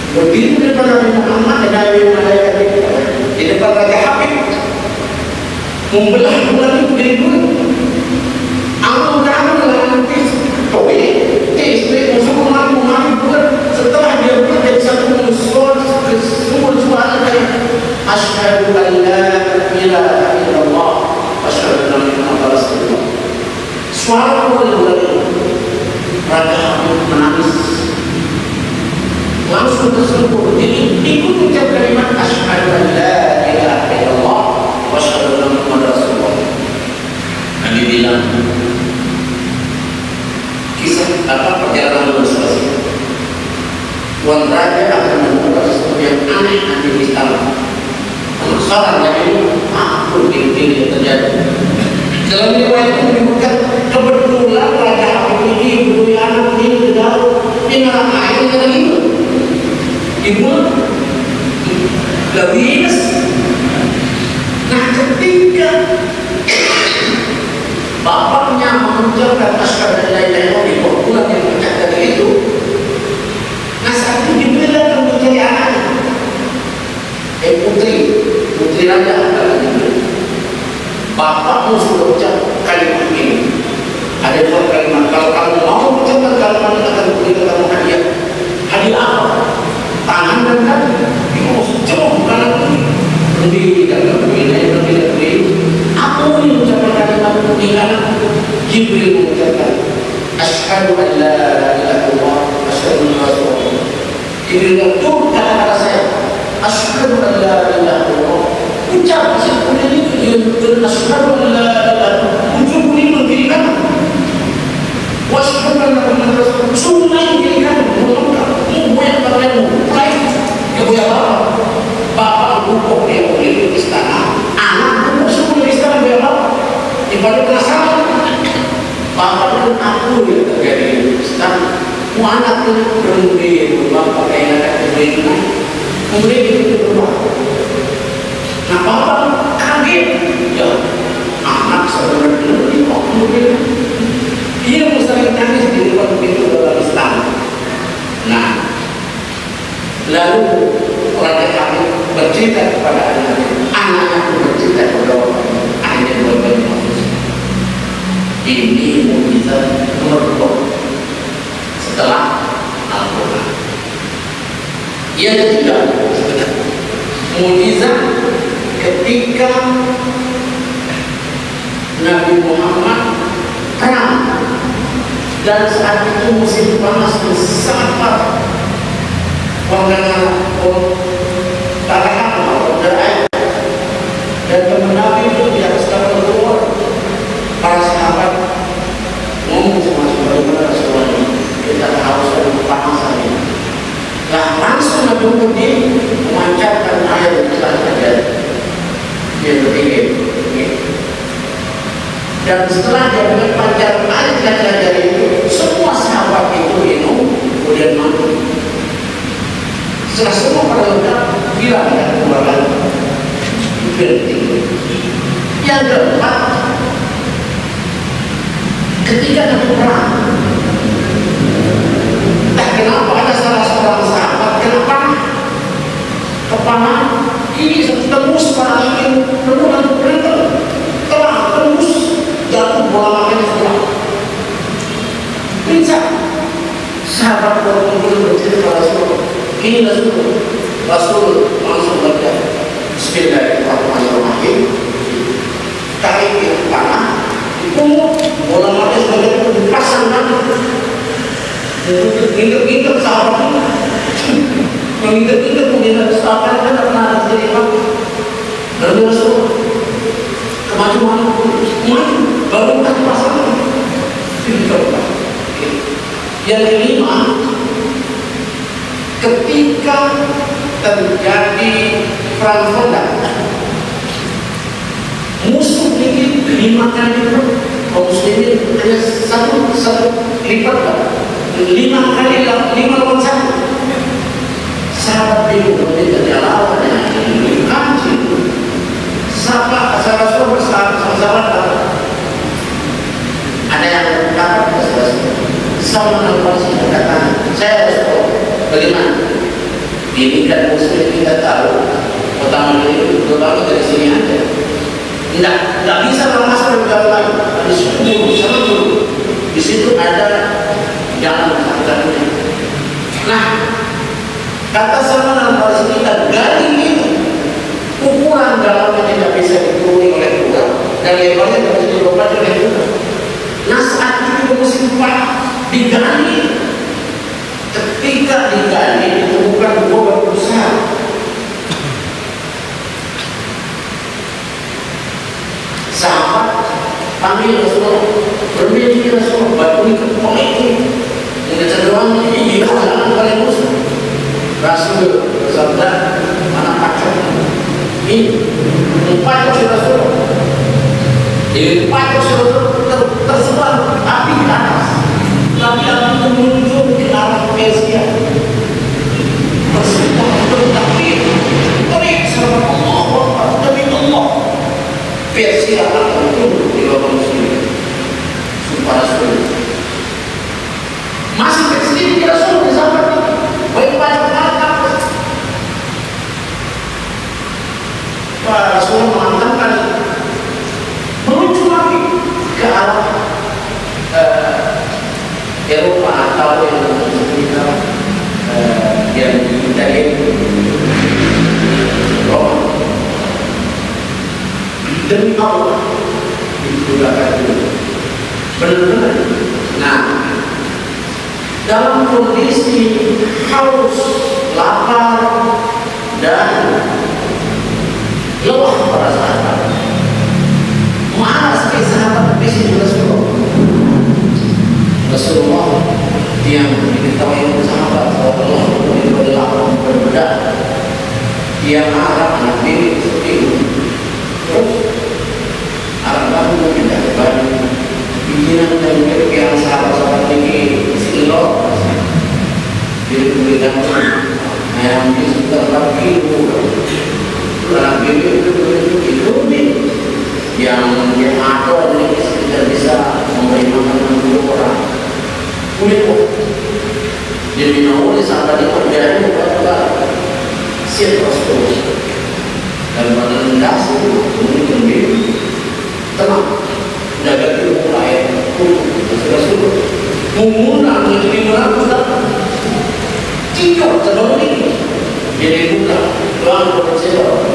Begitu depan Nabi Muhammad dan Nabi malaikat itu di depan Raja Habib membelah bulan itu dari dulu. Aku kamu nanti musuh mengambil bulan setelah dia bulan dari satu musuh ke sumber suara dari asyhadu an la ilaha illallah asyhadu anna muhammadar rasulullah. Suara bulan itu Raja Habib menangis langsung tersebut. Jadi ikut ucap kalimat asyhadu an la ilaha illallah wa asyhadu anna muhammadar rasulullah. Nabi bilang kisah perjalanan selesai. Tuan Raja akan menemukan sesuatu yang aneh di istana. Seorang Nabi makhluk ini terjadi. Dalam riwayat itu disebutkan kebetulan Raja Habib ini ibu anak ini jauh di neraka air dengan itu. Ibu lebih nah ketika bapaknya mengucapkan asyhadu an la ilaha illallah bulan yang pecah dari itu, nah saat itu dibilang untuk mencari anaknya putri raja bapakmu sudah ucap kalimat ini. Ada dua kalimat, kalau kamu mau ucapkan kalimat ini akan berikan kamu hadiah. Hadiah apa? Tangan dan kaki. Jauh kanan kiri. Lebih dan lebih. Aku ini mengucapkan kalimat di kanan. Jibril mengucapkan asyhadu an la ilaha illallah asyhadu anna rasulullah. Jibril turun kata-kata saya asyhadu an la ilaha illallah. Ucap sebenarnya itu dia asyhadu an la ilaha illallah. Ujung ini kiri kanan. Asyhadu anna muhammadar rasulullah. Sunnah kiri kanan. Yang berlaku, mulai ibu yang bapak buku dia beli di istana, anak buku semua di istana dia bapak, ibadah penasaran, bapak itu aku yang terjadi di istana, mu anak itu berhenti, bapak kayak nak berhenti, kemudian itu berubah. Nah bapak kaget, ya anak sebenarnya di waktu dia mesti tangis di depan pintu dalam istana. Nah lalu Raja Habib bercerita kepada anaknya pun bercerita kepada ayahnya kepada manusia. Ini mukjizat nomor 2 setelah Al-Quran. Yang ketiga, mukjizat ketika Nabi Muhammad perang dan saat itu musim panas yang sangat parah. Dan teman Nabi itu di atas kapal keluar. Para sahabat ngomong sama bagaimana Rasulullah ini kita harus ada kepanasan ini. Nah langsung Nabi Muhammad memancarkan air yang telah terjadi. Dia berpikir. Dan setelah dia memancarkan air yang telah terjadi dia ada perang. Entah kenapa ada salah seorang sahabat kenapa kepanah ini tembus pada angin penuh dan berantem telah tembus jatuh bola angin sebelah. Bisa sahabat berkumpul bercerita Rasul. Ini Rasul langsung baca Bismillahirrahmanirrahim. Tarik ke panah, dipungut bola mati sebagai itu dipasang lagi. Ingat-ingat sahabat ini, mengingat-ingat mengingat sahabat kan pernah terjadi apa? Lalu Rasul kemajuan maju baru kasih pasang. Yang kelima, ketika terjadi perang Khandaq, musuh ini 5 kali lipat, kaum muslimin hanya satu lipat, 5 kali 5 lawan 1. Sahabat bingung meminta dia lawan ini kancing. Sahabat Rasul bersahabat ada yang berkata sama Al-Farsi berkata, saya Rasul, bagaimana? Ini kan muslim kita tahu pertama ini berbagi dari sini aja. Tidak bisa masuk ke jalan lain. Di situ, di situ ada jalan satunya. Nah, kata Salman Al-Farsi kita gali itu ukuran dalamnya tidak bisa dikurungi oleh ukuran dan lebarnya tidak bisa dilompat oleh ukuran. Nah, saat itu musim parah digali. Ketika digali ditemukan 2 batu besar. Sahabat panggil Rasulullah, bermimpi Rasulullah, batu ini kepala itu kecenderungan ini jangan kalian musuh. Rasul bersabda, mana pacar ini 4 kursi Rasulullah. Di 4 kursi Rasulullah tersebar api di atas, tapi api itu menuju ke arah Persia. Bersumpah bertakbir, tarik sama Allah demi Allah. Persia akan tunduk di bawah muslim. Sumpah Rasul. Masih kecil di Rasul di zaman itu. Baik-baik mantap. Pak Rasul mengatakan menuju lagi ke arah Eropa atau yang Italia, Roma. Demi Allah digunakan benar-benar. Nah, dalam kondisi haus, lapar dan lelah para sahabat, malas ke sahabat bisnis Rasulullah yang diketahui sahabat Allah adalah berbeda. Dia marah anak diri seperti itu. Terus Al-Quran tidak banyak bikinan dan mirip yang sahabat-sahabat ini silor. Jadi berikan yang bisa lagi dalam diri itu yang ada ini tidak bisa memberi makan 2 orang. Kulit jadi oleh sahabat itu menjadi beberapa siap Rasul dan mengendasi mungkin diri tenang jaga diri mulai untuk Rasul mengundang menjadi melakukan cincor sebelum ini jadi buka doang bersedot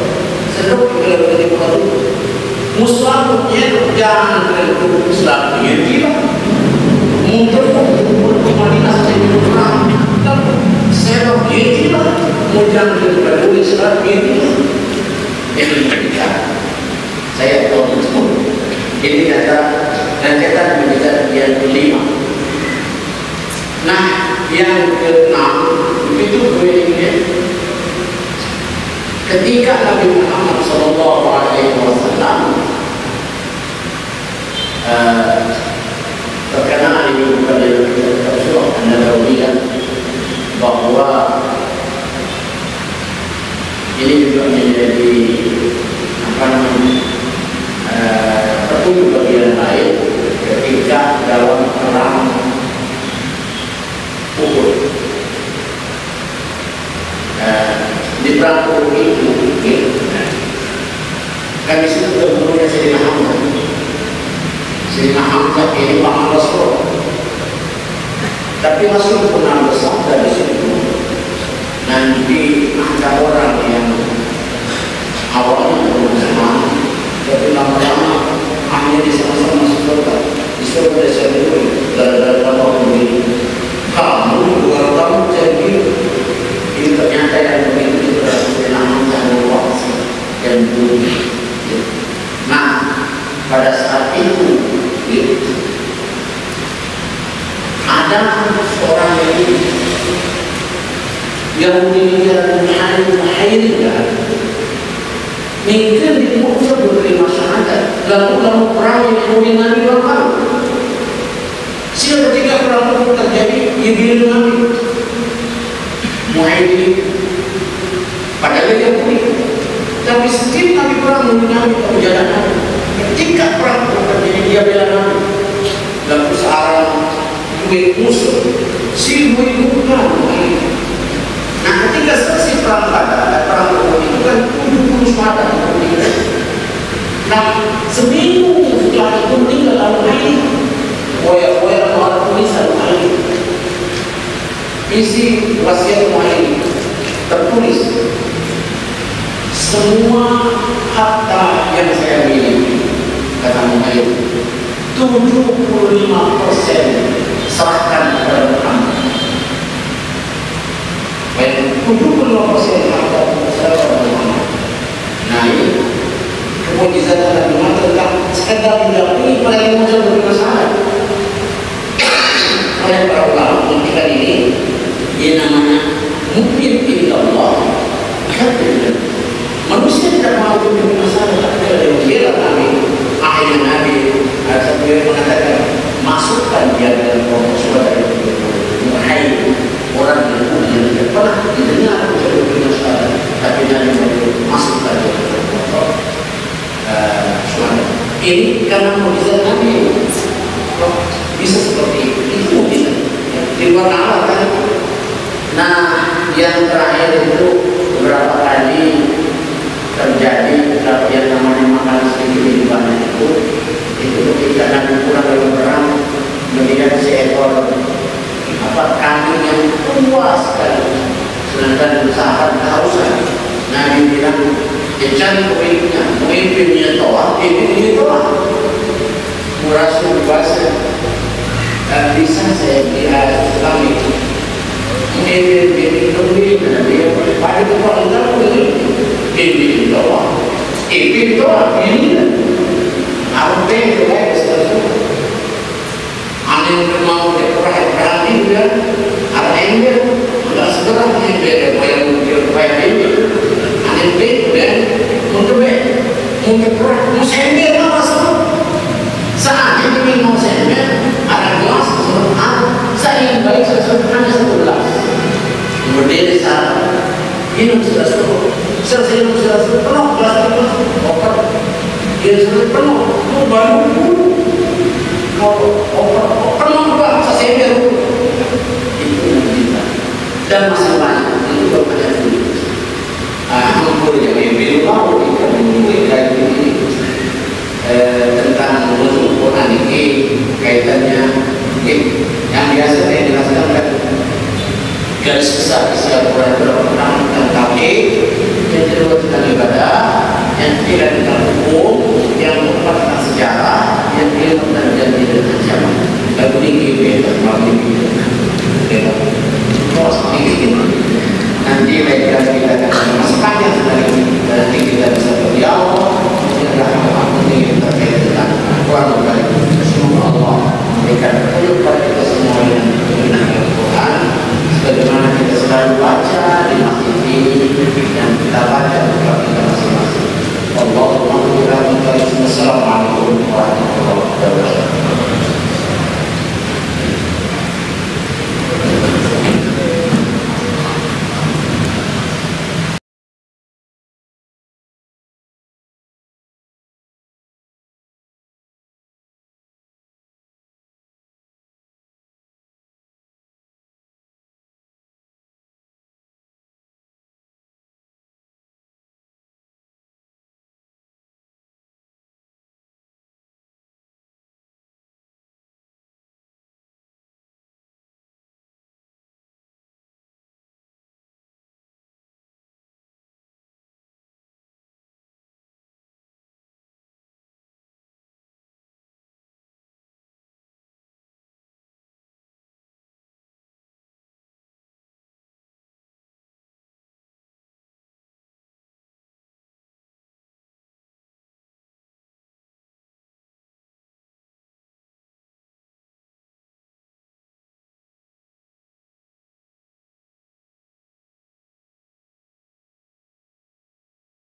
sedot kalau jadi buka muslimnya jangan terlalu Islam ini tidak mungkin Madinah saja berperang dan saya beginilah mudah daripada Islam ini saya tahu ini kata dan kata menjadi yang kelima. Nah, yang keenam itu begini, ketika Nabi Muhammad SAW terkenal ini bukan dari Rasulullah An-Nabawiyah bahwa ini juga menjadi apa namanya petunjuk bagi yang lain ketika ketika dalam perang Uhud. Di perang Uhud itu kan di situ terbunuhnya Sayyidina Hamzah. Sayyidina Hamzah ini paman Rasul. Tapi Rasul pernah bersabda di situ, nanti ada orang yang awalnya berusaha, tapi lama-lama hanya di sama-sama masuk surga. Di surga ada satu gara-gara kamu begini, kamu dua tahun jadi ini ternyata yang begitu itu adalah namanya waktu dan bumi. Nah, pada saat itu ada seorang yang demikian muhayyirkan mungkin dimutus dari masyarakat lalu perang yang kemudian Nabi bakal sehingga ketika perang itu terjadi ia bilang Nabi muhayyir padahal dia punya tapi setiap Nabi perang Nabi perjalanan ketika perang itu terjadi dia bilang Nabi lalu seorang musuh si bukan. Nah ketika selesai perang Badar, perang Uhud itu kan 70 Syuhada. Nah seminggu setelah itu meninggal lalu boya-boya orang tulisan ini isi wasiat ini tertulis semua harta yang saya miliki kata Muhammad 75% serahkan kepada Muhammad. Baik, 75% harta saya kepada Muhammad. Nah ini kemujizat Nabi Muhammad tentang sekedar didampingi pada yang muncul dari masalah. Oleh para ulama menghentikan ini, ini namanya mungkin tidak Allah. Manusia tidak mau memiliki masalah, tapi ada yang membela Nabi. Akhirnya Nabi beliau mengatakan masukkan dia dalam kelompok saudara muhayyir orang yang tidak pernah didengar ucapan masalah, tapi Nabi masukkan dia dalam kelompok saudara. Ini karena mukjizat Nabi bisa seperti itu mukjizat di luar Allah kan. Nah yang terakhir itu beberapa kali terjadi yang namanya makanan sedikit di banyak itu ketika Nabi pulang dari perang melihat seekor kambing yang tua sekali sedangkan sahabat kehausan. Nabi bilang cari pemimpinnya toa, pemimpinnya toa. Rasul bahasa bisa saya lihat kami pemimpin dia pada kepala pemimpin toa ini apa yang terbaik setelah angin mau perang ini kan ada ember nggak segera ember yang terbaik ini angin dan untuk perang mau ember apa semua saat ini mau ember ada gelas saya ingin baik hanya 1 gelas kemudian saat minum sudah selesai minum sudah penuh gelas itu oper dia sudah penuh mau baru mau oper penuh bang saya itu kita dan masih banyak itu berbanyak dulu hampir yang lebih mau kita menunggu dari ini tentang nuzul Quran ini kaitannya yang biasa saya jelaskan kan garis besar isi Al-Quran tentang tauhid, yang kedua tentang ibadah, yang ketiga tentang hukum, yang keempat tentang sejarah, yang kelima tentang janji dan ancaman. Lalu tinggi bebas tinggi bebas tinggi nanti baiklah kita akan masih panjang sekali nanti kita bisa berdialog tidak hal-hal penting yang terkait dengan Al-Quran. Semoga Allah memberikan petunjuk kepada kita